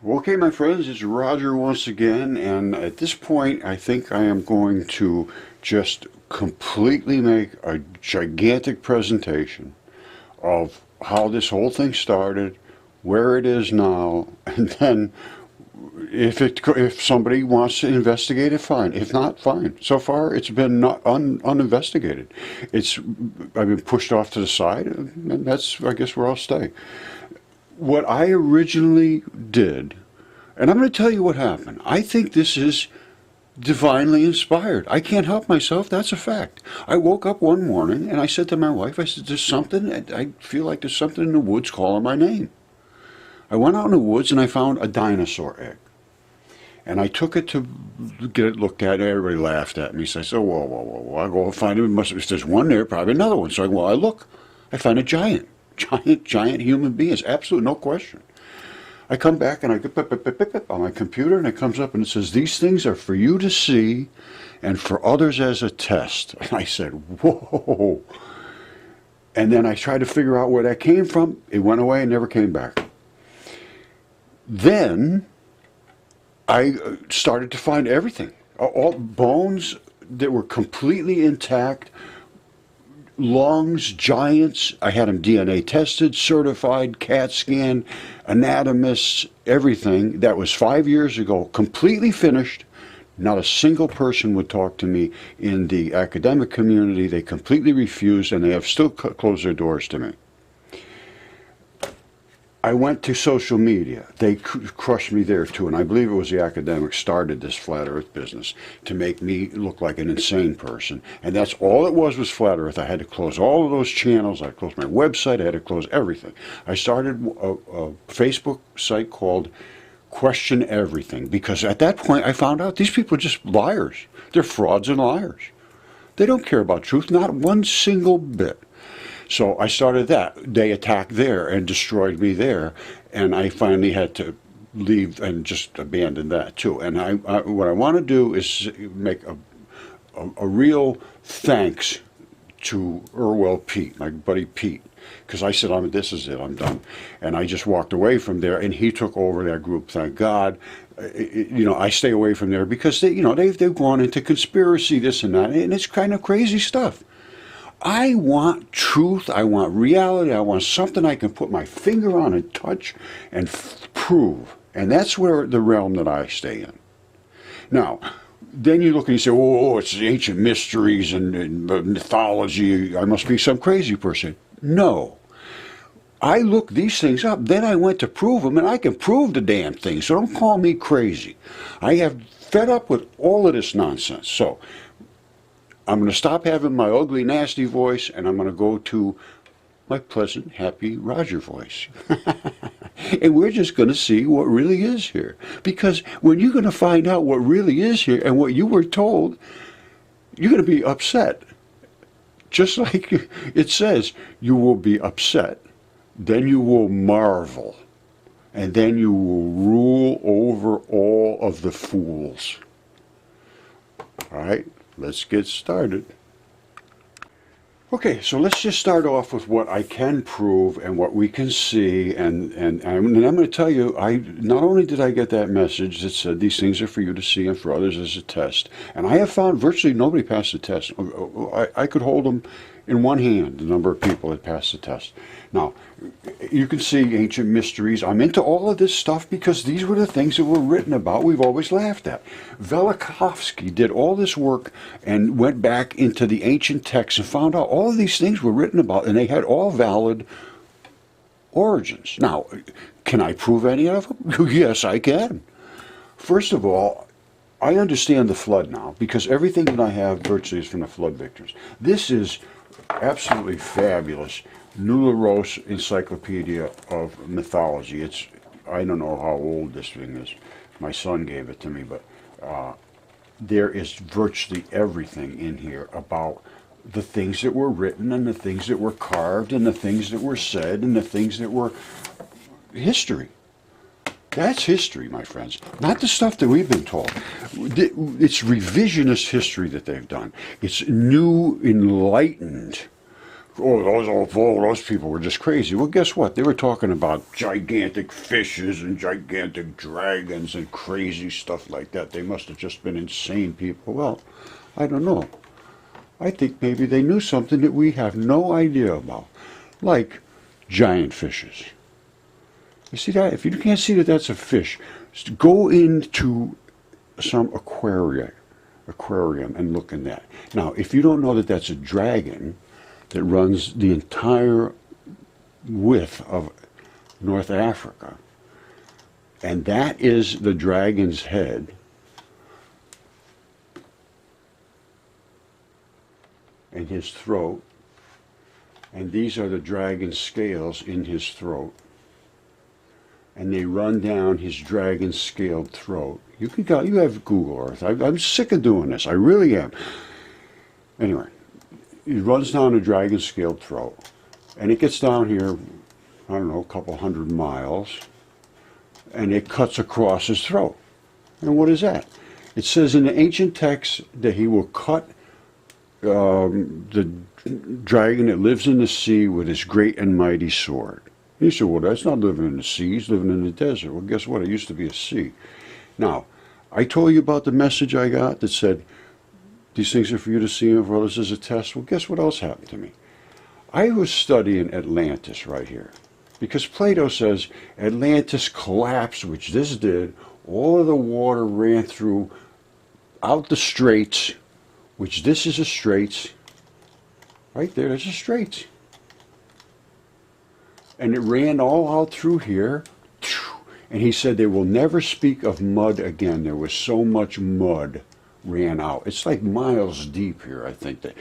Okay, my friends, it's Roger once again, and at this point, I think I am going to just completely make a gigantic presentation of how this whole thing started, where it is now, and then if somebody wants to investigate it, fine. If not, fine. So far, it's been not uninvestigated. I've been pushed off to the side, and that's, I guess, where I'll stay. What I originally did, and I'm going to tell you what happened. I think this is divinely inspired. I can't help myself. That's a fact. I woke up one morning and I said to my wife, I said, there's something, I feel like there's something in the woods calling my name. I went out in the woods and I found a dinosaur egg. And I took it to get it looked at. Everybody laughed at me. So I said, whoa. I go find it. If there's one there, probably another one. So I look. I find a giant human being. It's absolute, no question. I come back and I get on my computer and it comes up and it says, these things are for you to see and for others as a test. And I said, whoa. And then I tried to figure out where that came from. It went away and never came back. Then I started to find everything. All bones that were completely intact, lungs, giants. I had them DNA tested, certified, CAT scan, anatomists, everything. That was 5 years ago, completely finished. Not a single person would talk to me in the academic community. They completely refused, and they have still closed their doors to me. I went to social media. They crushed me there too, and I believe it was the academics started this flat earth business to make me look like an insane person. And that's all it was flat earth. I had to close all of those channels. I closed my website. I had to close everything. I started a Facebook site called Question Everything, because at that point I found out these people are just liars. They're frauds and liars. They don't care about truth, not one single bit. So I started that. They attacked there and destroyed me there, and I finally had to leave and just abandon that too. And what I want to do is make a real thanks to Irwell Pete, my buddy Pete, because I said, this is it, I'm done. And I just walked away from there, and he took over that group, thank God. I stay away from there because they've gone into conspiracy, this and that, and it's kind of crazy stuff. I want truth, I want reality, I want something I can put my finger on and touch and prove. And that's where the realm that I stay in. Now, then you look and you say, oh, it's the ancient mysteries and mythology, I must be some crazy person. No. I looked these things up, then I went to prove them, and I can prove the damn thing, so don't call me crazy. I have fed up with all of this nonsense. So I'm going to stop having my ugly, nasty voice, and I'm going to go to my pleasant, happy Roger voice. And we're just going to see what really is here. Because when you're going to find out what really is here and what you were told, you're going to be upset. Just like it says, you will be upset. Then you will marvel. And then you will rule over all of the fools. All right? Let's get started. Okay, so let's just start off with what I can prove and what we can see, and I'm going to tell you, not only did I get that message that said these things are for you to see and for others as a test, and I have found virtually nobody passed the test. I could hold them in one hand, the number of people that passed the test. Now, you can see ancient mysteries. I'm into all of this stuff because these were the things that were written about. We've always laughed at. Velikovsky did all this work and went back into the ancient texts and found out all of these things were written about, and they had all valid origins. Now, can I prove any of them? Yes, I can. First of all, I understand the flood now because everything that I have virtually is from the flood victims. This is absolutely fabulous. Nullaros Encyclopedia of Mythology. I don't know how old this thing is. My son gave it to me, but there is virtually everything in here about the things that were written and the things that were carved and the things that were said and the things that were history. That's history, my friends. Not the stuff that we've been told. It's revisionist history that they've done. It's new, enlightened those people were just crazy. Well, guess what? They were talking about gigantic fishes and gigantic dragons and crazy stuff like that. They must have just been insane people. Well, I don't know. I think maybe they knew something that we have no idea about, like giant fishes. You see that? If you can't see that that's a fish, go into some aquarium and look in that. Now, if you don't know that that's a dragon that runs the entire width of North Africa, and that is the dragon's head, and his throat, and these are the dragon's scales in his throat, and they run down his dragon scaled throat. You can go, you have Google Earth. I'm sick of doing this. I really am. Anyway, he runs down a dragon scaled throat, and it gets down here, I don't know, a couple 100 miles, and it cuts across his throat. And what is that? It says in the ancient texts that he will cut the dragon that lives in the sea with his great and mighty sword. He said, well, that's not living in the sea, he's living in the desert. Well, guess what? It used to be a sea. Now, I told you about the message I got that said, these things are for you to see and for others as a test. Well, guess what else happened to me? I was studying Atlantis right here. Because Plato says Atlantis collapsed, which this did. All of the water ran through out the straits, which this is a straits. Right there, there's a straits. And it ran all out through here. And he said they will never speak of mud again. There was so much mud ran out. It's like miles deep here, I think. That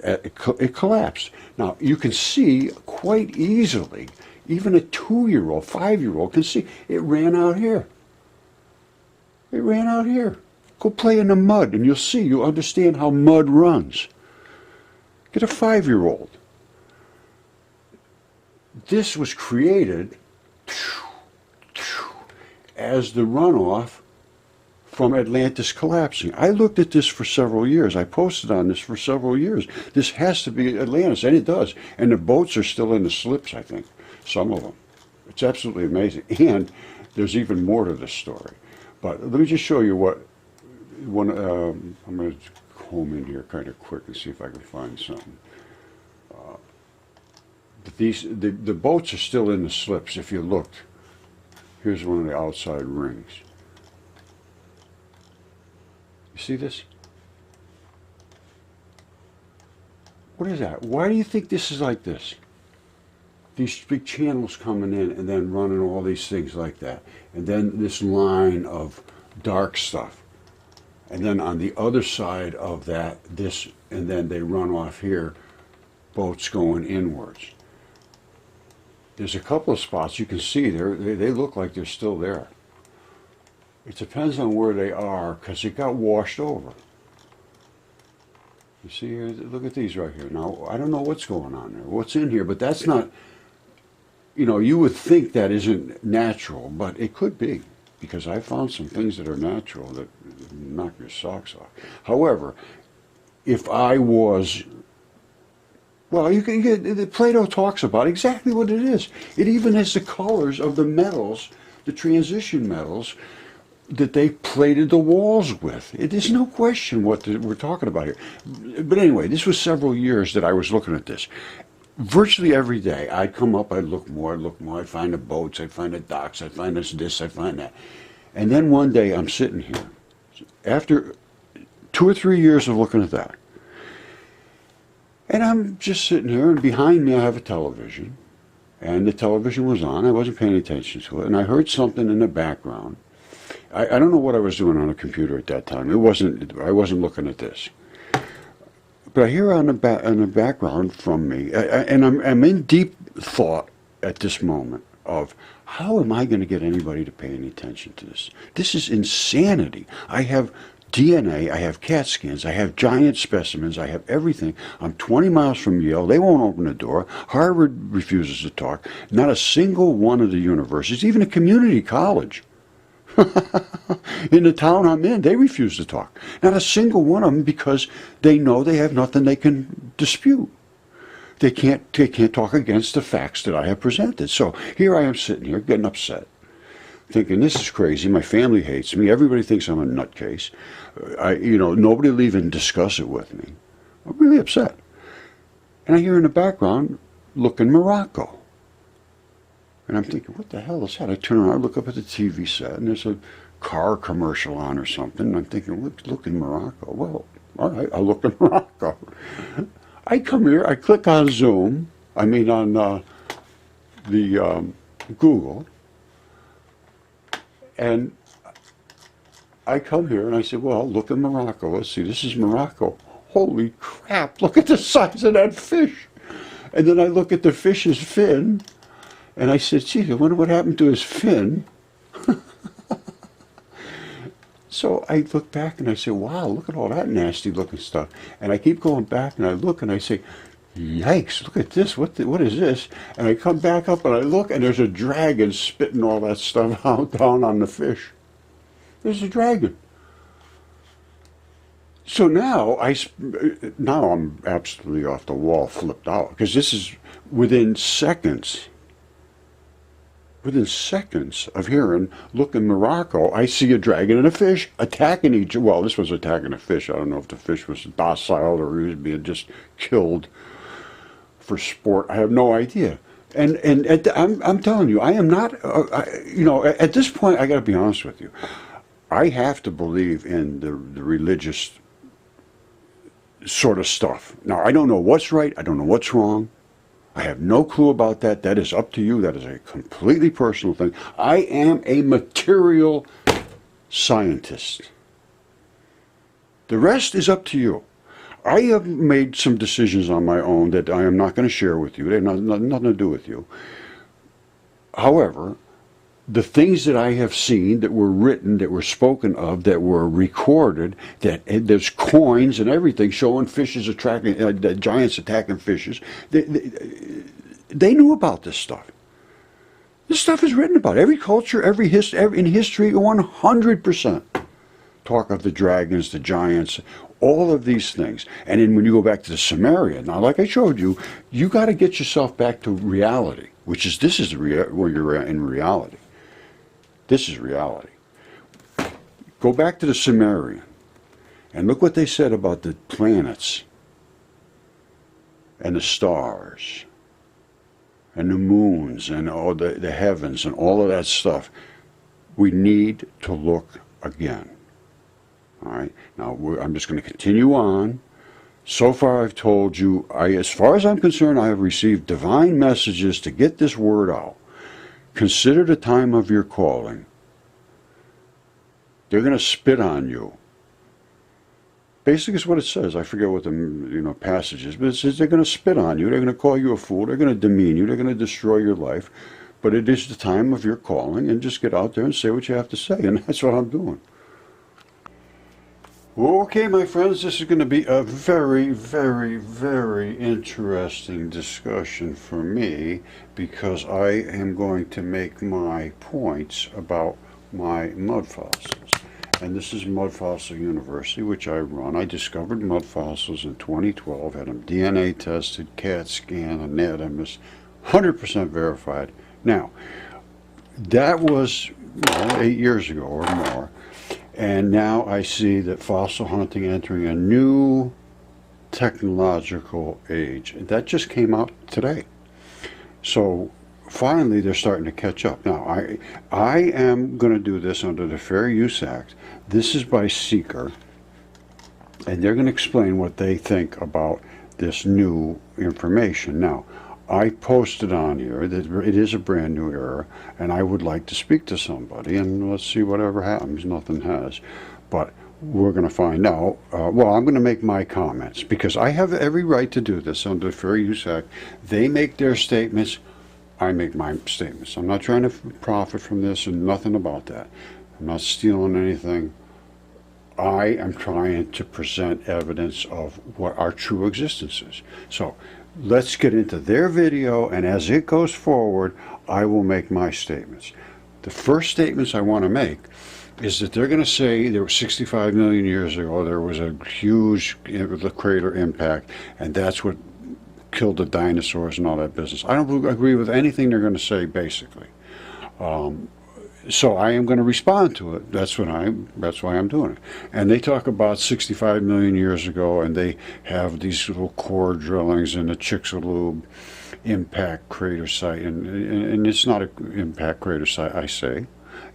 it collapsed. Now, you can see quite easily, even a 2-year-old, 5-year-old can see, it ran out here. It ran out here. Go play in the mud and you'll see, you'll understand how mud runs. Get a 5-year-old. This was created as the runoff from Atlantis collapsing. I looked at this for several years. I posted on this for several years. This has to be Atlantis, and it does. And the boats are still in the slips, I think, some of them. It's absolutely amazing. And there's even more to this story. But let me just show you what one. I'm going to comb in here kind of quick and see if I can find something. The boats are still in the slips. If you looked, here's one of the outside rings. You see this? What is that? Why do you think this is like this? These big channels coming in and then running all these things like that. And then this line of dark stuff. And then on the other side of that, this, and then they run off here, boats going inwards. There's a couple of spots you can see there. They look like they're still there. It depends on where they are because it got washed over. You see here? Look at these right here. Now, I don't know what's going on there, what's in here, but that's not, you know, you would think that isn't natural, but it could be because I found some things that are natural that knock your socks off. However, if I was... Well, you can get, Plato talks about exactly what it is. It even has the colors of the metals, the transition metals, that they plated the walls with. There's no question what we're talking about here. But anyway, this was several years that I was looking at this. Virtually every day, I'd come up, I'd look more, I'd find the boats, I'd find the docks, I'd find this, I'd find that. And then one day, I'm sitting here. After 2 or 3 years of looking at that, and I'm just sitting here, and behind me I have a television, and the television was on. I wasn't paying attention to it, and I heard something in the background. I don't know what I was doing on a computer at that time. I wasn't looking at this. But I hear on the background from me, and I'm in deep thought at this moment of how am I going to get anybody to pay any attention to this? This is insanity. I have DNA, I have CAT scans, I have giant specimens, I have everything. I'm 20 miles from Yale. They won't open the door. Harvard refuses to talk. Not a single one of the universities, even a community college, in the town I'm in, they refuse to talk. Not a single one of them because they know they have nothing they can dispute. They can't talk against the facts that I have presented. So here I am sitting here getting upset, thinking this is crazy. My family hates me. Everybody thinks I'm a nutcase. Nobody will even discuss it with me. I'm really upset. And I hear in the background, "Look in Morocco." And I'm thinking, what the hell is that? I turn around, I look up at the TV set, and there's a car commercial on or something. And I'm thinking, look in Morocco. Well, all right, I'll look in Morocco. I come here, I click on Zoom, on the Google, and I come here and I say, well, look in Morocco. Let's see, this is Morocco. Holy crap, look at the size of that fish. And then I look at the fish's fin, and I said, gee, I wonder what happened to his fin. So I look back and I say, wow, look at all that nasty looking stuff. And I keep going back and I look and I say, yikes, look at this, what is this? And I come back up and I look and there's a dragon spitting all that stuff out down on the fish. There's a dragon. So now I'm absolutely off the wall, flipped out, because this is within seconds of hearing, look in Morocco, I see a dragon and a fish attacking each. Well, this was attacking a fish. I don't know if the fish was docile or he was being just killed for sport. I have no idea. And I'm telling you, I am not. At this point, I got to be honest with you. I have to believe in the religious sort of stuff. Now, I don't know what's right. I don't know what's wrong. I have no clue about that. That is up to you. That is a completely personal thing. I am a material scientist. The rest is up to you. I have made some decisions on my own that I am not going to share with you. They have nothing to do with you. However, the things that I have seen, that were written, that were spoken of, that were recorded, that there's coins and everything showing fishes attracting, giants attacking fishes. They knew about this stuff. This stuff is written about. Every culture, in history, 100% talk of the dragons, the giants, all of these things. And then when you go back to the Sumerian, now like I showed you, you got to get yourself back to reality, this is where you're in reality. This is reality. Go back to the Sumerian and look what they said about the planets and the stars and the moons and all the heavens and all of that stuff. We need to look again. All right. Now I'm just going to continue on. So far I've told you, as far as I'm concerned, I have received divine messages to get this word out. Consider the time of your calling. They're going to spit on you. Basically, is what it says. I forget what the passage is, but it says they're going to spit on you. They're going to call you a fool. They're going to demean you. They're going to destroy your life. But it is the time of your calling, and just get out there and say what you have to say, and that's what I'm doing. Okay, my friends, this is going to be a very, very, very interesting discussion for me, because I am going to make my points about my mud fossils. And this is Mudfossil University, which I run. I discovered mud fossils in 2012, had them DNA tested, CAT scan, anatomist, 100% verified. Now, that was 8 years ago or more. And now I see that fossil hunting entering a new technological age. That just came out today. So finally they're starting to catch up. Now I am going to do this under the Fair Use Act. This is by Seeker, and they're going to explain what they think about this new information. Now, I posted on here that it is a brand new era, and I would like to speak to somebody, and let's see whatever happens. Nothing has. But we're going to find out. Well, I'm going to make my comments, because I have every right to do this under the Fair Use Act. They make their statements. I make my statements. I'm not trying to profit from this and nothing about that. I'm not stealing anything. I am trying to present evidence of what our true existence is. So let's get into their video, and as it goes forward, I will make my statements. The first statements I want to make is that they're going to say there was 65 million years ago there was a huge crater impact, and that's what killed the dinosaurs and all that business. I don't agree with anything they're going to say, basically. So I am going to respond to it. That's why I'm doing it. And they talk about 65 million years ago, and they have these little core drillings in the Chicxulub impact crater site, and it's not an impact crater site, I say,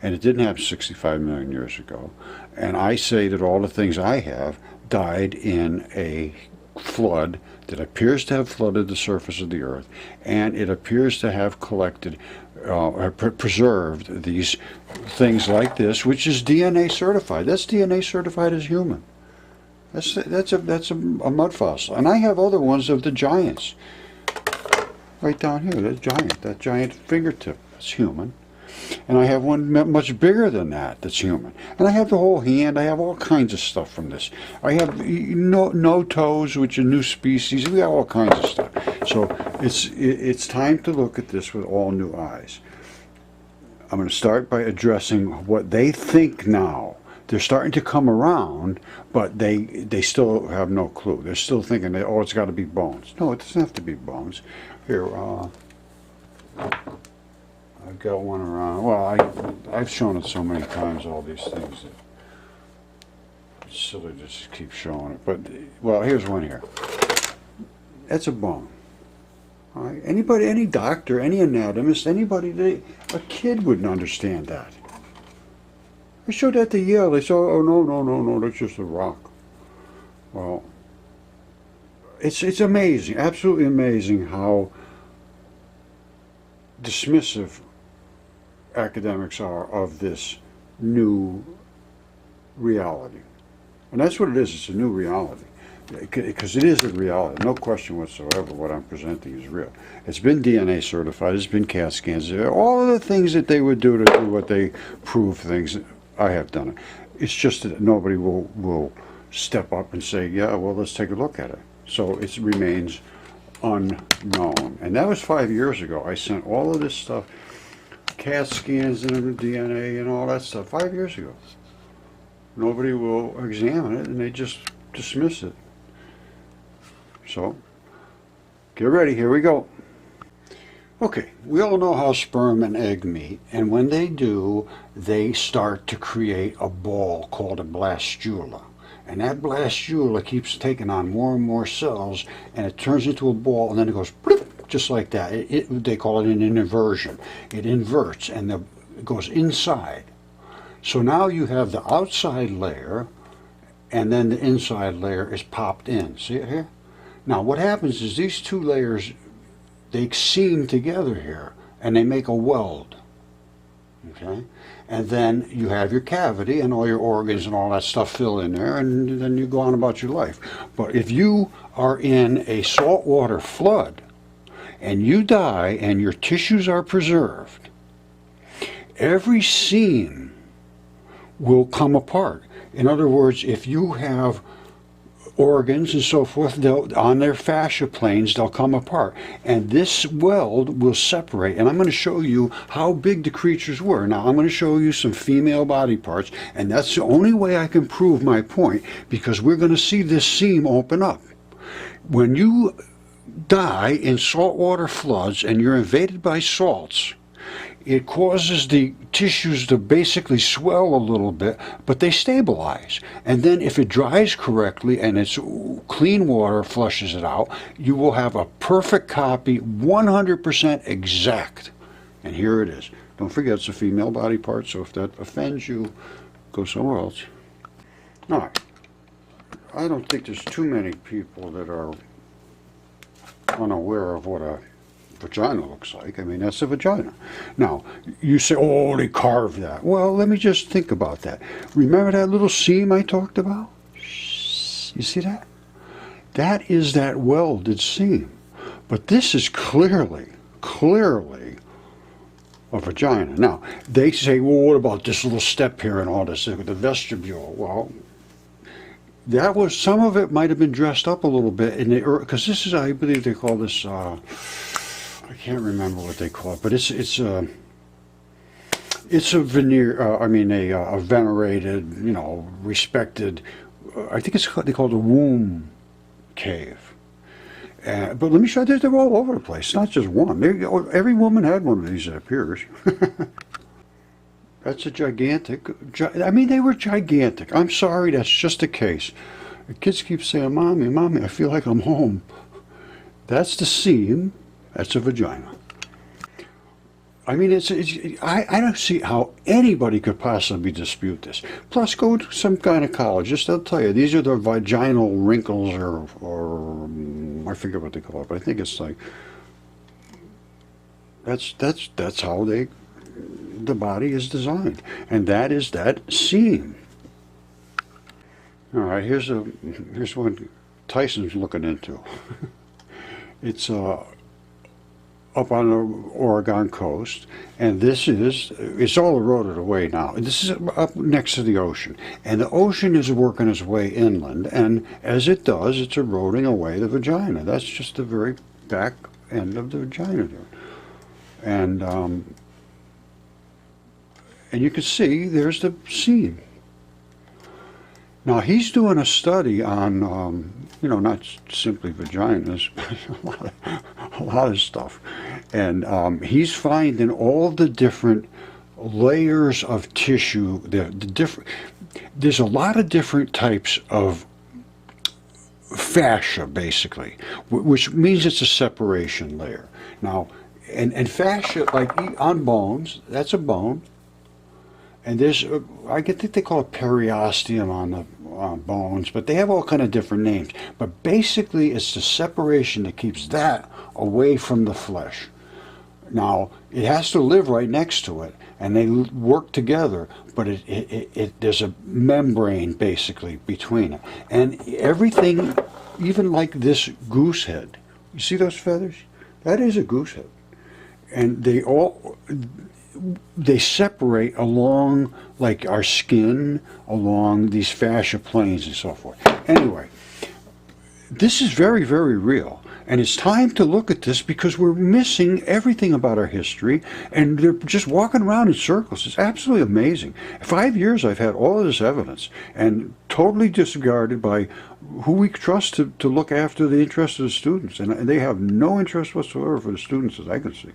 and it didn't happen 65 million years ago. And I say that all the things I have died in a flood that appears to have flooded the surface of the earth, and it appears to have collected preserved these things like this, which is DNA certified. That's DNA certified as human. That's a mud fossil. And I have other ones of the giants. Right down here, that giant fingertip, that's human. And I have one much bigger than that that's human. And I have the whole hand. I have all kinds of stuff from this. I have no toes, which are new species. We have all kinds of stuff. So it's time to look at this with all new eyes. I'm going to start by addressing what they think now. They're starting to come around, but they still have no clue. They're still thinking that, oh, it's got to be bones. No, it doesn't have to be bones. Here, I've got one around. Well, I've shown it so many times, all these things, that it's silly to just keep showing it. But, well, here's one here. That's a bone. All right? Anybody, any doctor, any anatomist, anybody, a kid wouldn't understand that. I showed that to Yale. They said, oh, no, that's just a rock. Well, it's amazing, absolutely amazing how dismissive academics are of this new reality. And that's what it is. It's a new reality. Because it is a reality. No question whatsoever what I'm presenting is real. It's been DNA certified. It's been CAT scans. All of the things that they would do to do what they prove things, I have done it. It's just that nobody will step up and say, yeah, well, let's take a look at it. So it remains unknown. And that was 5 years ago. I sent all of this stuff, CAT scans and DNA and all that stuff, 5 years ago. Nobody will examine it, and they just dismiss it. So, get ready, here we go. Okay, we all know how sperm and egg meet, and when they do, they start to create a ball called a blastula. And that blastula keeps taking on more and more cells, and it turns into a ball, and then it goes bloop, just like that. They call it an inversion. It inverts, and it goes inside. So now you have the outside layer, and then the inside layer is popped in. See it here? Now what happens is these two layers, they seam together here, and they make a weld. Okay? And then you have your cavity, and all your organs and all that stuff fill in there, and then you go on about your life. But if you are in a saltwater flood, and you die, and your tissues are preserved, every seam will come apart. In other words, if you have organs and so forth, on their fascia planes, they'll come apart. And this weld will separate. And I'm going to show you how big the creatures were. Now, I'm going to show you some female body parts, and that's the only way I can prove my point, because we're going to see this seam open up. When you die in saltwater floods and you're invaded by salts, it causes the tissues to basically swell a little bit, but they stabilize. And then if it dries correctly and it's clean water flushes it out, you will have a perfect copy, 100% exact. And here it is. Don't forget, it's a female body part, so if that offends you, go somewhere else. All right. I don't think there's too many people that are unaware of what a vagina looks like. I mean, that's a vagina. Now, you say, oh, they carved that. Well, let me just think about that. Remember that little seam I talked about? You see that? That is that welded seam. But this is clearly a vagina. Now, they say, well, what about this little step here and all this, the vestibule? Well, that was, some of it might have been dressed up a little bit, in the, because this is, I believe they call this, I can't remember what they call it, but it's a veneer. A venerated, respected. I think they call it a womb cave, But let me show you, they're all over the place. It's not just one. Every woman had one of these, it appears. That's a gigantic, I mean, they were gigantic. I'm sorry, that's just the case. The kids keep saying, Mommy, Mommy, I feel like I'm home. That's the seam. That's a vagina. I mean, I don't see how anybody could possibly dispute this. Plus, go to some gynecologist, they'll tell you, these are the vaginal wrinkles, or I forget what they call it, but I think it's like, that's how the body is designed. And that is that seam. All right, here's one Tyson's looking into. It's up on the Oregon coast, and it's all eroded away now. This is up next to the ocean, and the ocean is working its way inland, and as it does, it's eroding away the vagina. That's just the very back end of the vagina there. And you can see there's the seam. Now he's doing a study on, not simply vaginas, but a lot of stuff. And he's finding all the different layers of tissue. There's a lot of different types of fascia, basically, which means it's a separation layer. Now, and fascia, like on bones, that's a bone. And there's, I think they call it periosteum on the bones, but they have all kind of different names. But basically, it's the separation that keeps that away from the flesh. Now, it has to live right next to it, and they work together, but there's a membrane, basically, between it. And everything, even like this goose head, you see those feathers? That is a goose head. And they separate along, like our skin, along these fascia planes and so forth. Anyway, this is very, very real. And it's time to look at this because we're missing everything about our history, and they're just walking around in circles. It's absolutely amazing. 5 years I've had all of this evidence, and totally disregarded by who we trust to look after the interests of the students. And they have no interest whatsoever for the students, as I can see.